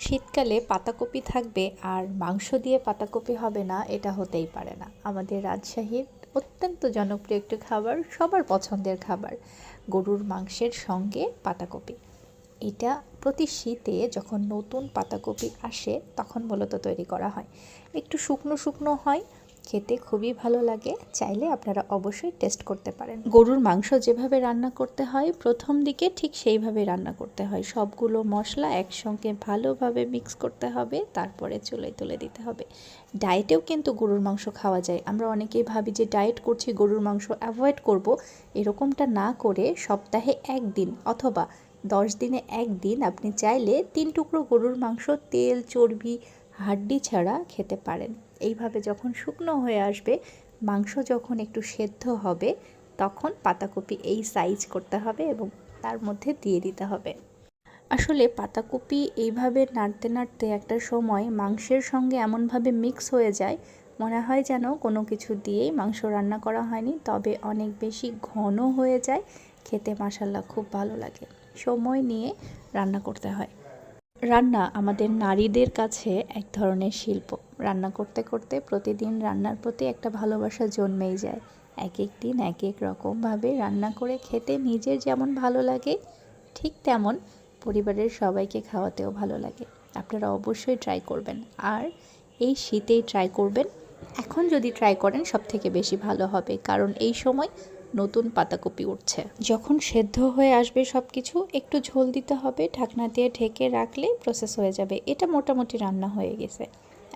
শীতকালে পাতাকপি থাকবে আর মাংস দিয়ে পাতাকপি হবে না, এটা হতেই পারে না। আমাদের রাজশাহীর অত্যন্ত জনপ্রিয় একটি খাবার, সবার পছন্দের খাবার, গরুর মাংসের সঙ্গে পাতাকপি। এটা প্রতি শীতে যখন নতুন পাতাকপি আসে তখন মূলত তৈরি করা হয়। একটু শুকনো শুকনো হয়, খেতে খুবই ভালো লাগে। চাইলে আপনারা অবশ্যই টেস্ট করতে পারেন। গরুর মাংস যেভাবে রান্না করতে হয় প্রথম দিকে ঠিক সেইভাবে রান্না করতে হয়। সবগুলো মশলা একসঙ্গে ভালোভাবে মিক্স করতে হবে, তারপরে চুলায় তুলে দিতে হবে। ডায়েটেও কিন্তু গরুর মাংস খাওয়া যায়। আমরা অনেকেই ভাবি যে ডায়েট করছি, গরুর মাংস অ্যাভয়েড করব। এরকমটা না করে সপ্তাহে একদিন অথবা 10 দিনে একদিন আপনি চাইলে 3 টুকরো গরুর মাংস তেল চর্বি হাড্ডি ছাড়া খেতে পারেন। এইভাবে যখন শুকনো হয়ে আসবে, মাংস যখন একটু সেদ্ধ হবে, তখন পাতাকপি এই সাইজ করতে হবে এবং তার মধ্যে দিয়ে দিতে হবে। আসলে পাতাকপি এইভাবে নাড়তে নাড়তে একটা সময় মাংসের সঙ্গে এমনভাবে মিক্স হয়ে যায়, মনে হয় যেন কোনো কিছু দিয়েই মাংস রান্না করা হয়নি, তবে অনেক বেশি ঘন হয়ে যায়। খেতে মাশাআল্লাহ খুব ভালো লাগে। সময় নিয়ে রান্না করতে হয়। রান্না আমাদের নারীদের কাছে এক ধরনের শিল্প। রান্না করতে করতে প্রতিদিন রান্নার প্রতি একটা ভালোবাসা জন্মেই যায়। এক এক দিন এক এক রকমভাবে রান্না করে খেতে নিজের যেমন ভালো লাগে, ঠিক তেমন পরিবারের সবাইকে খাওয়াতেও ভালো লাগে। আপনারা অবশ্যই ট্রাই করবেন, আর এই শীতেই ট্রাই করবেন। এখন যদি ট্রাই করেন সবথেকে বেশি ভালো হবে, কারণ এই সময় নতুন পাতাকপি উঠছে। যখন সেদ্ধ হয়ে আসবে সব কিছু, একটু ঝোল দিতে হবে, ঢাকনা দিয়ে ঢেকে রাখলেই প্রসেস হয়ে যাবে। এটা মোটামুটি রান্না হয়ে গেছে,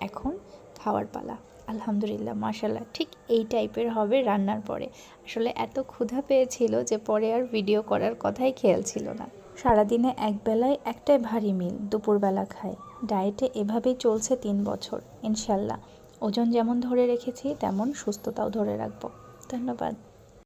এখন খাওয়ার পালা। আলহামদুলিল্লাহ, মাশাআল্লাহ, ঠিক এই টাইপের হবে রান্নার পরে। আসলে এত ক্ষুধা পেয়েছিল যে পরে আর ভিডিও করার কথাই খেয়াল ছিল না। সারাদিনে একবেলায় একটাই ভারী মিল দুপুরবেলা খাই। ডায়েটে এভাবেই চলছে 3 বছর। ইনশাল্লাহ ওজন যেমন ধরে রেখেছি তেমন সুস্থতাও ধরে রাখবো। ধন্যবাদ।